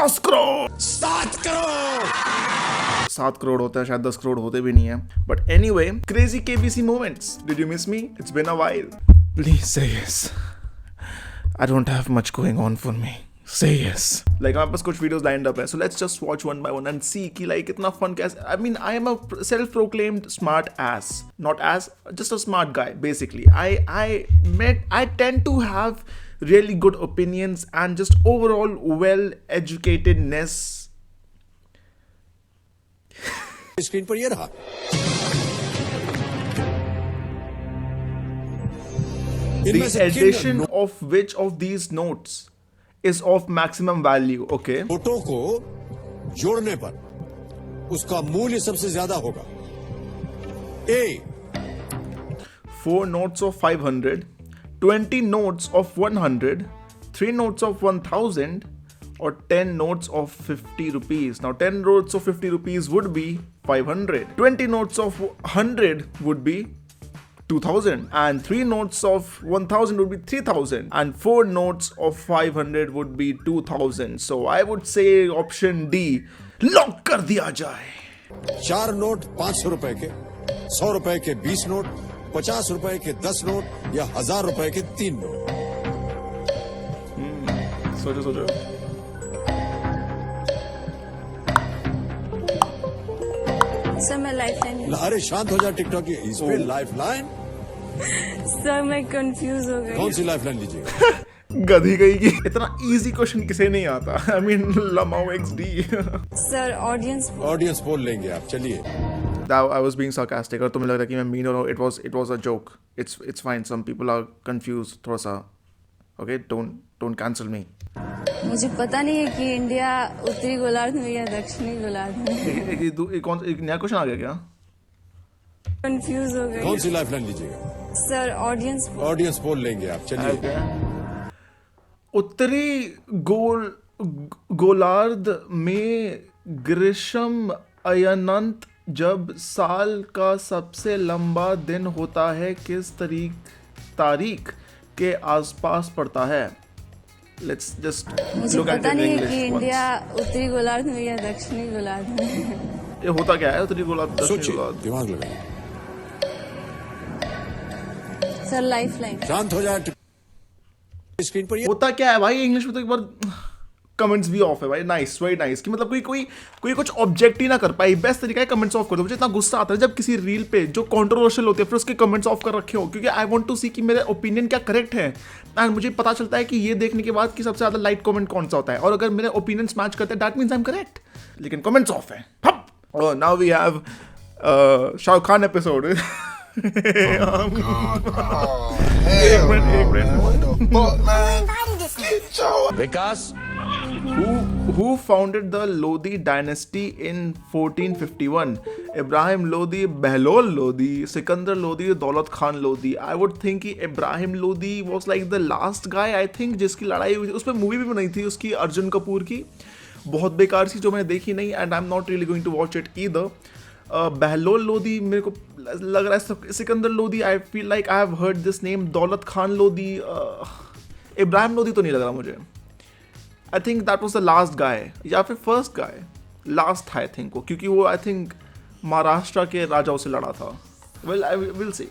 10 करोड़ 7 करोड़ होता है शायद, 10 करोड़ होते भी नहीं है. But anyway, crazy KBC moments. Did you miss me? It's been a while. Please say yes. I don't have much going on for me. Say yes. Like हमारे पास कुछ videos lined up है, so let's just watch one by one and see कि like इतना fun कैसे. I mean, I am a self-proclaimed smart ass, not ass, just a smart guy basically. I tend to have really good opinions and just overall well-educatedness. Screen पर ये रहा. The addition of which of these notes is of maximum value? Okay. नोटों को जोड़ने पर उसका मूल्य सबसे ज्यादा होगा. A 4 notes of 500, 20 notes of 100, 3 notes of 1000, or 10 notes of 50 rupees. Now 10 notes of 50 rupees would be 500. 20 notes of 100 would be 2000, and 3 notes of 1000 would be 3000, and 4 notes of 500 would be 2000. So I would say option D, lock कर दिया जाए. 4 note 500 रुपए के, 100 रुपए के 20 note, 50 रुपए के 10 note या 1000 रुपए के 3 नोट. सोचो. सर मैं लाइफलाइन. अरे शांत हो जा टिकटॉक. इस पे लाइफलाइन. सर मैं कंफ्यूज हो गई. कौन सी लाइफलाइन लीजिएगा? गधी गई की. इतना इजी क्वेश्चन किसे नहीं आता. I mean लमाओ XD. Sir audience poll लेंगे आप. चलिए. I was being sarcastic. और तुम्हें लग रहा है कि मैं mean हो रहा हूँ. It was a joke. It's fine. Some people are confused. थोड़ा सा. Okay, don't cancel me. मुझे पता नहीं है कि इंडिया उत्तरी गोलार्ध में या दक्षिणी गोलार्ध में. एक नया क्वेश्चन आ गया क्या? कंफ्यूज हो गई. कौन सी लाइफलाइन लीजिएगा? सर ऑडियंस पोल लेंगे आप. चलिए. उत्तरी गोलार्ध में ग्रीष्म अयनंत जब साल का सबसे लंबा दिन होता है किस तारीख के आसपास पड़ता है? Let's just मुझे look at पता it in नहीं है English कि once. इंडिया उत्तरी गोलार्ध में या दक्षिणी गोलार्ध में. ये होता क्या है उत्तरी गोलार्ध दक्षिणी सोचिए. गोलार्ध? दिमाग लगाइए. Sir lifeline. शांत हो जा. स्क्रीन पर ये होता क्या है भाई? इंग्लिश में तो एक बार कमेंट्स भी ऑफ है भाई. Nice, very nice. कि मतलब कोई कुछ ऑब्जेक्ट ही ना कर पाए. बेस्ट तरीका है कमेंट्स ऑफ कर दो. मुझे इतना गुस्सा आता है जब किसी रील पे जो कंट्रोवर्शियल होती है फिर उसके कमेंट्स ऑफ कर रखे हो, क्योंकि आई वांट टू सी कि मेरा ओपिनियन क्या करेक्ट है. एंड मुझे पता चलता है कि ये देखने के बाद कि सबसे ज्यादा लाइक कमेंट कौन सा होता है, और अगर मेरे ओपिनियंस मैच करते हैं that means I am correct. लेकिन कमेंट्स ऑफ है. Now we have Shahrukh Khan episode. एक minute. Vikas. Who founded the Lodi dynasty in 1451? Ibrahim Lodi, Behlol Lodi, Sikandar Lodi, Daulat Khan Lodi. I would think कि Ibrahim Lodi was like the last guy, I think, जिसकी लड़ाई हुई थी. उस पर movie भी बनाई थी उसकी, अर्जुन कपूर की. बहुत बेकार सी, जो मैंने देखी नहीं. And I am not really going to watch it either. Bahlol Lodhi मेरे को लग रहा है. Sikandar Lodhi, I feel like I have heard this name. Daulat Khan Lodhi, Ibrahim Lodhi तो नहीं लग रहा मुझे. I think that was the last guy या फिर फर्स्ट गाय. लास्ट था आई थिंक वो, क्योंकि वो आई थिंक महाराष्ट्र के राजाओं से लड़ा था. Well I will see.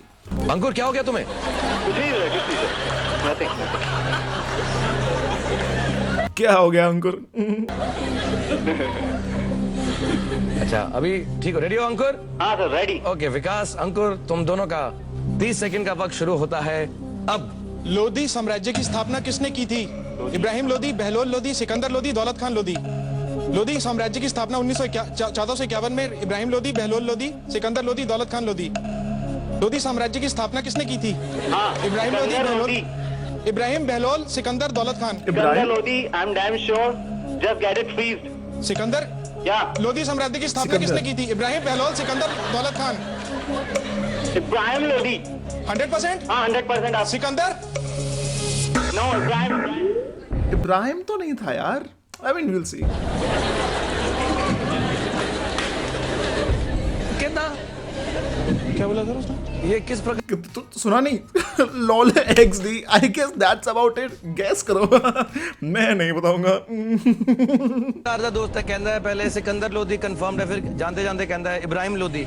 अंकुर क्या हो गया तुम्हें? क्या हो गया अंकुर? अच्छा अभी ठीक हो? रेडी हो अंकुर? हाँ सर रेडी. ओके विकास, अंकुर, तुम दोनों का 30 सेकंड का वक्त शुरू होता है अब. लोधी साम्राज्य की स्थापना किसने की थी? इब्राहिम लोधी, बहलोल लोधी, सिकंदर लोधी, दौलत खान लोधी. लोधी साम्राज्य की स्थापना 1451 में इब्राहिम लोधी, बहलोल लोधी, सिकंदर लोधी, दौलत खान लोधी. लोधी साम्राज्य की स्थापना किसने की थी? इब्राहिम लोधी, बहलोल, इब्राहिम, बहलोल, सिकंदर, दौलत Khan. Sikandar Lodhi. I am damn sure. Just get it freezed. Sikandar. या लोधी साम्राज्य की स्थापना किसने की थी? इब्राहिम, बहलोल, सिकंदर, दौलत खान. इब्राहिम लोधी. 100%. हाँ 100%. आप सिकंदर. नो इब्राहिम तो नहीं था यार. I mean will see. कितना क्या बोला सर उसने? ये किस प्रकार तू सुना नहीं? Lol X D, I guess that's about it. Guess करो। मैं नहीं बताऊंगा। का दोस्त है? कहता है पहले सिकंदर लोधी कंफर्म्ड है, फिर जानते जानते कहता है Ibrahim Lodhi.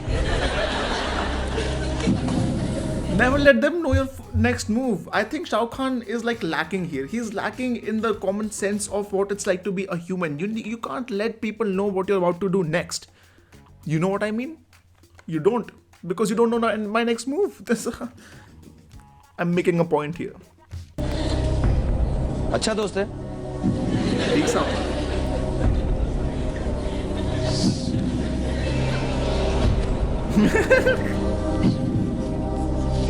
Never let them know your next move. I think Shah Rukh Khan is like lacking here. He's lacking in the common sense of what it's like to be a human. You can't let people know what you're about to do next. You know what I mean? You don't, because you don't know my next move. I'm making a point here. अच्छा दोस्त है। ठीक साहब।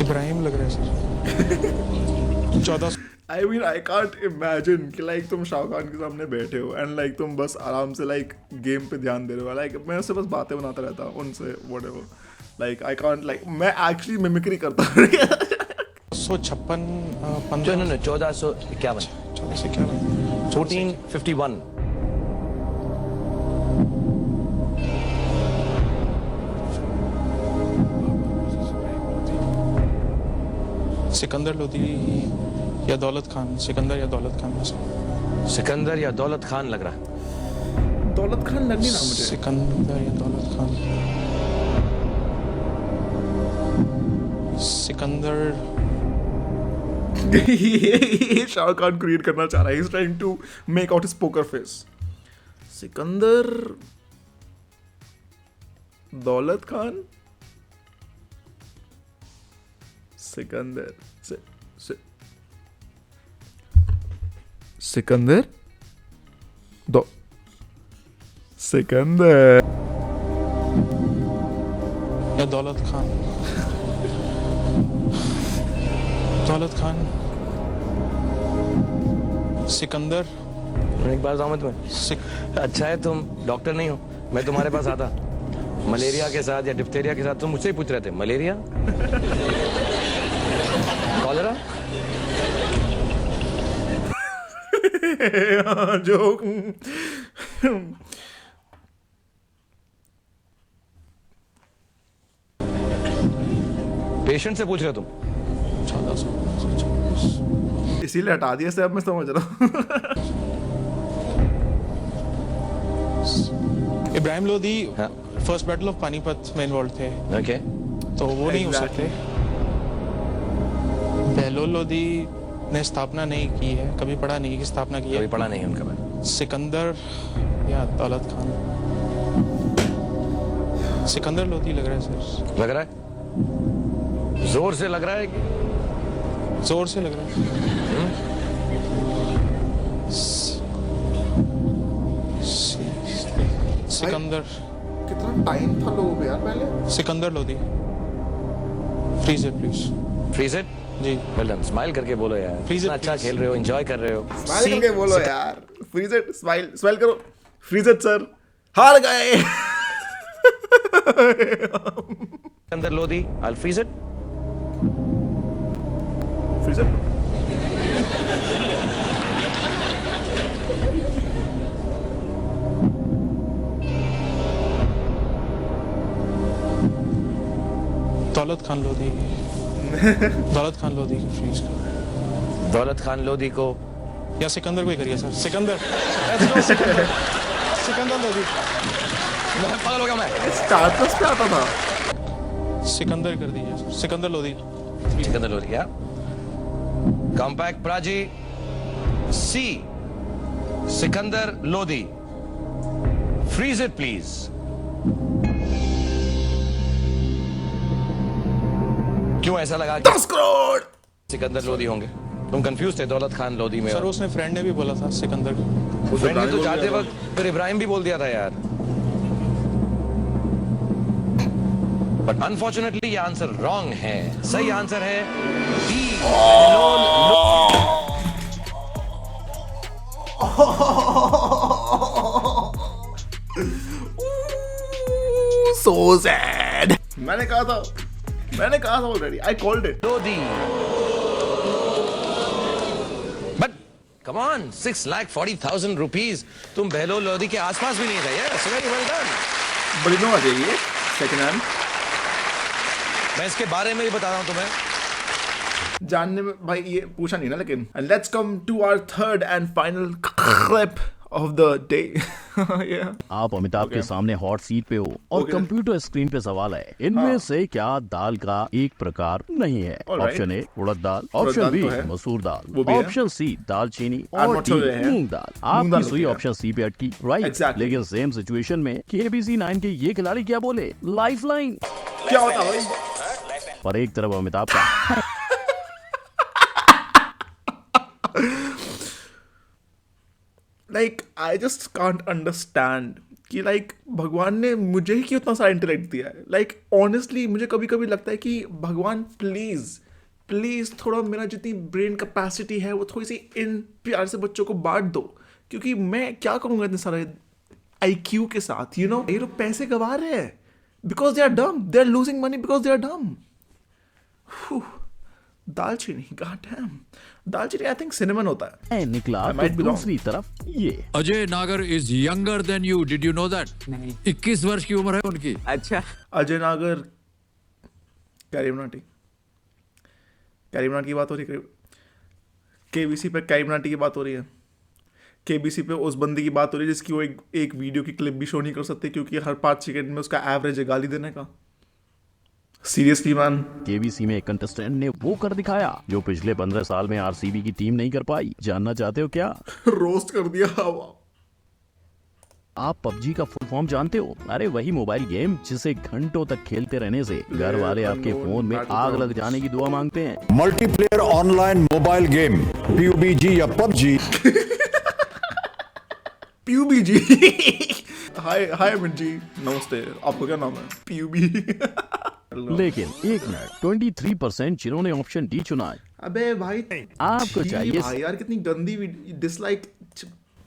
इब्राहिम लग रहा है sir. 1400 I mean, I can't imagine कि like तुम शाहरुख खान के सामने बैठे हो and like तुम बस आराम से like गेम पे ध्यान दे रहे हो। Like मैं उससे बस बातें बनाता रहता हूँ उनसे, whatever. Like I can't like मैं actually mimicry करता हूँ। 156 1451 1451 सिकंदर लोधी या दौलत खान, सिकंदर या दौलत खान में से। सिकंदर या दौलत खान लग रहा है। दौलत खान लग नहीं रहा मुझे। सिकंदर या दौलत खान। सिकंदर ये शाहरुख खान क्रिएट करना चाह रहा है। He's trying to make out his poker face. Sikandar, दौलत खान, सिकंदर, सिकंदर, सिकंदर या दौलत खान। दौलत खान, सिकंदर। एक बार बताऊं मैं तुम्हें, अच्छा है तुम डॉक्टर नहीं हो, मैं तुम्हारे पास आता मलेरिया के साथ या डिप्थेरिया के साथ, तुम मुझसे ही पूछ रहे थे मलेरिया कॉलेरा। जो पेशेंट से पूछ रहे हो तुम। 1400 इसीलिए हटा दिया से, अब मैं समझ रहा हूँ। इब्राहिम लोधी हाँ। फर्स्ट बैटल ऑफ पानीपत में इन्वॉल्व थे, ओके तो वो नहीं हो सकते। बहलोल लोधी ने स्थापना नहीं की है, कभी पढ़ा नहीं कि स्थापना की कभी है। पढ़ा नहीं उनका मैंने। सिकंदर या दौलत खान। सिकंदर लोधी लग रहा है सर। लग रहा है जोर से लग रहा है कि जोर से लग रहा है। सिकंदर, कितना टाइम था लोगों को यार पहले। Sikandar Lodhi. Freeze it please. Freeze it जी। वेल डन, स्माइल करके बोलो यार। Freeze it, इतना अच्छा please. खेल रहे हो, एंजॉय कर रहे हो। स्माइल करके बोलो यार। फ्रीज इट, स्माइल करो। फ्रीज इट सर, हार गए। Sikandar Lodhi, I freeze it. Freeze it. Daulat Khan Lodhi. दौलत खान लोधी को फ्रीज कर, दौलत खान लोधी को या सिकंदर को ही करिए सर। सिकंदर, सिकंदर, सिकंदर लोधी। पागल हो गया मैं। स्टार्टर्स पे आता था। सिकंदर कर दीजिए सर। सिकंदर लोधी। सिकंदर लोधी या कॉम्पैक्ट प्राजी सी Sikandar Lodhi. Freeze it please. क्यों ऐसा लगा कि 10 करोड़। सिकंदर लोधी होंगे? तुम कंफ्यूज थे दौलत खान लोधी में। सर उसने फ्रेंड ने भी बोला था सिकंदर। फ्रेंड ने तो जाते वक्त फिर इब्राहिम भी बोल दिया था यार। बट अनफॉर्चुनेटली ये आंसर रॉन्ग है। सही आंसर है डी बहलोल So sad. मैंने कहा था already. I called it. Lodhi. But come on, 6,40,000 rupees. तुम बहलोल लोधी के आसपास भी नहीं थे यार। Very well done. बड़ी नो आ जाएगी सेकंड हैंड। मैं इसके बारे में ही बता रहा हूँ तुम्हें। जानने में भाई ये पूछा नहीं ना, लेकिन let's come to our third and final clip of the day. आप अमिताभ के सामने हॉट सीट पे हो और कंप्यूटर स्क्रीन पे सवाल है, इनमें से क्या दाल का एक प्रकार नहीं है? ऑप्शन ए उड़द दाल, ऑप्शन बी मसूर दाल, ऑप्शन सी दालचीनी और डी मूंग दाल। आपकी सुई ऑप्शन सी पे अटकी, राइट? लेकिन सेम सिचुएशन में KBC 9 के ये खिलाड़ी क्या बोले? लाइफलाइन। क्या होता भाई? पर एक तरफ अमिताभ का like I just can't understand कि लाइक भगवान ने मुझे ही क्यों इतना सारा इंटेलेक्ट दिया है। लाइक ऑनेस्टली मुझे कभी कभी लगता है कि भगवान प्लीज थोड़ा मेरा जितनी ब्रेन कैपेसिटी है वो थोड़ी सी इन प्यार से बच्चों को बांट दो, क्योंकि मैं क्या करूँगा इतने सारे IQ के साथ। ये लोग पैसे गंवा रहे हैं because they are dumb, they are losing money because they are dumb. दालचीनी, गॉड डैम, दालचीनी आई थिंक सिनेमन होता है। निकला तो दूसरी तरफ ये अजय नागर is younger than you, did you know that? 21 वर्ष की उम्र है उनकी। अच्छा, अजय नागर, कैरी मिनाटी की बात हो रही है, KBC पे कैरी मिनाटी की बात हो रही है, KBC पे उस बंदी की बात हो रही है जिसकी वो एक वीडियो की क्लिप भी शो नहीं कर सकते क्योंकि हर 5 सेकंड में उसका एवरेज है गाली देने का। सीरियसली मैन, KBC में एक कंटेस्टेंट ने वो कर दिखाया जो पिछले 15 साल में RCB की टीम नहीं कर पाई। जानना चाहते हो क्या? रोस्ट कर दिया। आप PUBG का फुल फॉर्म जानते हो? अरे वही मोबाइल गेम जिसे घंटों तक खेलते रहने से घर वाले आपके फोन में आग लग जाने की दुआ मांगते हैं। Multiplayer online mobile game PUBG या PUBG। PUBG। हाय अमित जी, नमस्ते, आपको क्या नाम है? PUB। लेकिन एक मिनट, 23% जिन्होंने ऑप्शन डी चुना है। अबे भाई आपको चाहिए भाई यार कितनी गंदी डिसलाइक।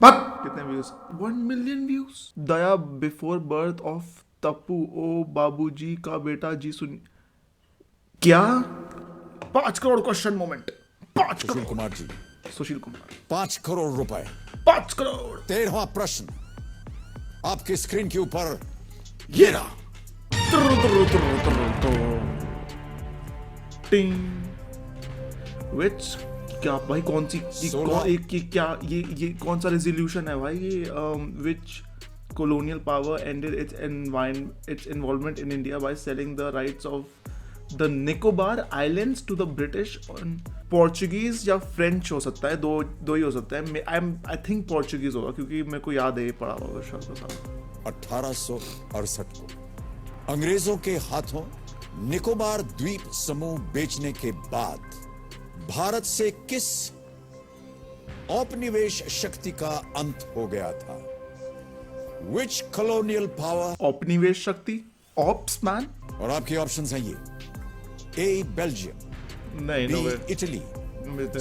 कितने views? 1 million views. Daya before birth of Tappu, ओ बाबूजी का बेटा जी सुन। क्या 5 करोड़ क्वेश्चन मोमेंट? 5 सुशील करोड़। कुमार जी, सुशील कुमार, 5 करोड़ रुपए। 5 करोड़। 13वां प्रश्न आपकी स्क्रीन के ऊपर ये रहा। विच क्या भाई, कौन सी क्या ये कौन सा रेजोल्यूशन है भाई? ये विच colonial power ended its involvement in India by selling the rights of the Nicobar Islands to the British on Portuguese या French हो सकता है, दो ही हो सकता है। I think Portuguese होगा क्योंकि मेरे को याद है ये पढ़ा होगा शायद। 1868 को अंग्रेजों के हाथों निकोबार द्वीप समूह बेचने के बाद भारत से किस औपनिवेश शक्ति का अंत हो गया था? Which colonial power? औपनिवेश शक्ति, ऑप्स मैन। और आपके ऑप्शंस हैं ये: A बेल्जियम, नहीं, no B way, Italy,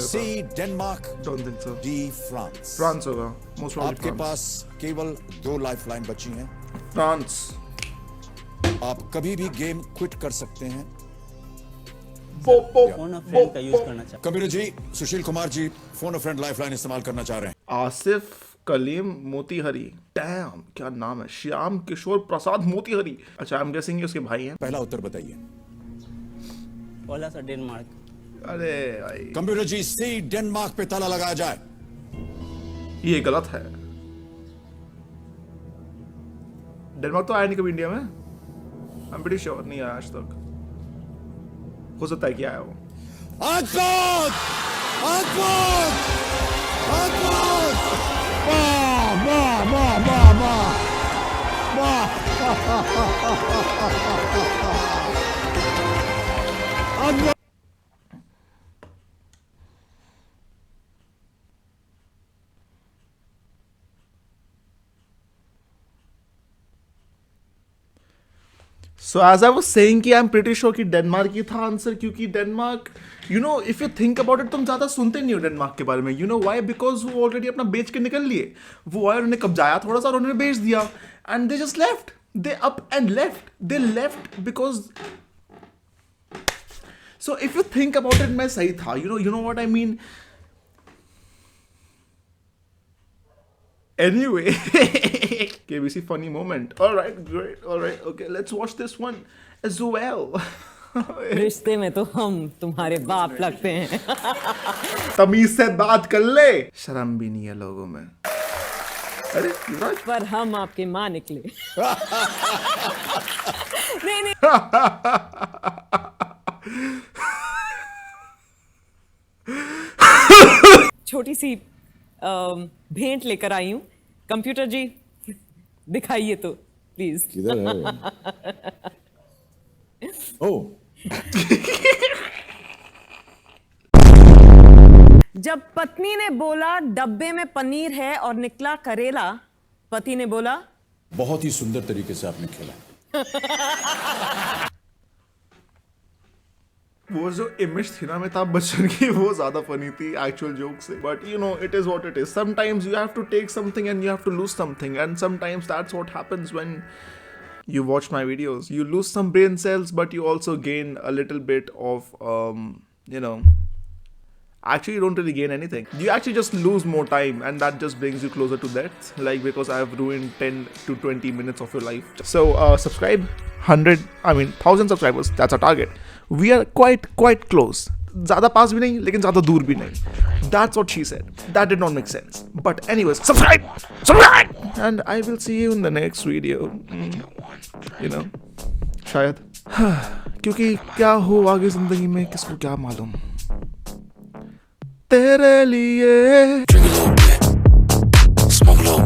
C Denmark, don't think so. D France. France होगा मोस्ट आपके प्रॉब्ली। पास केवल 2 लाइफलाइन बची हैं। फ्रांस। आप कभी भी गेम क्विट कर सकते हैं। फोन ऑफ फ्रेंड का यूज करना चाहते कबीर जी, सुशील कुमार जी फोन अ फ्रेंड लाइफलाइन इस्तेमाल करना चाह रहे हैं। आसिफ कलीम मोतीहरी, डैम क्या नाम है, श्याम किशोर प्रसाद मोतीहरी। अच्छा, आई एम गेसिंग ये उसके भाई हैं। पहला उत्तर बताइए। पहला सा डेनमार्क। अरे भाई, कंप्यूटर जी, सी डेनमार्क पे ताला लगाया जाए। ये गलत है। डेनमार्क तो आया नहीं कभी इंडिया में। आई एम प्रीटी श्योर नहीं आया आज तक। हो सकता है कि आया हो। अद्भुत! अद्भुत! अद्भुत! वाह वाह वाह वाह वाह वाह! अद्भुत! So as I was saying कि I'm pretty sure कि डेनमार्क ही था आंसर, क्योंकि Denmark, you know, if you think about it, तुम ज्यादा सुनते नहीं हो डेनमार्क के बारे में। You know why? Because वो ऑलरेडी अपना बेच के निकल लिए। वो आए, उन्होंने कब्जाया थोड़ा सा और उन्होंने बेच दिया, and they just left. They up and left. They left because. So if you think about it, मैं सही था। You know what I mean? Anyway, KBC funny moment. All right, great. All right, okay, let's watch this one as well. रिश्ते में तो हम तुम्हारे बाप लगते हैं। तमीज से बात कर ले, शर्म भी नहीं है लोगों में। अरे युवराज, पर हम आपके माँ निकले। नहीं नहीं, छोटी सी भेंट लेकर आई हूँ। कंप्यूटर जी दिखाइए तो प्लीज। किधर है? ओ, जब पत्नी ने बोला डब्बे में पनीर है और निकला करेला, पति ने बोला बहुत ही सुंदर तरीके से आपने खेला। वो जो इमेज थी ना अमिताभ बच्चन की, वो ज्यादा फनी थी एक्चुअल जोक से। But you know, it is what it is. Sometimes you have to take something and you have to lose something, and sometimes that's what happens when you watch my videos. You lose some brain cells, but you also gain a little bit of you know, actually you don't really gain anything. You actually just lose more time, and that just brings you closer to death, like because I have ruined 10 to 20 minutes of your life. So subscribe, 1000 subscribers, that's our target. We are quite close. ज़्यादा पास भी नहीं लेकिन ज़्यादा दूर भी नहीं. That's what she said. That did not make sense. But anyways, subscribe! And I will see you in the next video. You know, शायद. क्योंकि क्या हो आगे जिंदगी में किसको क्या मालूम. तेरे लिए. Drink a little bit, smoke a little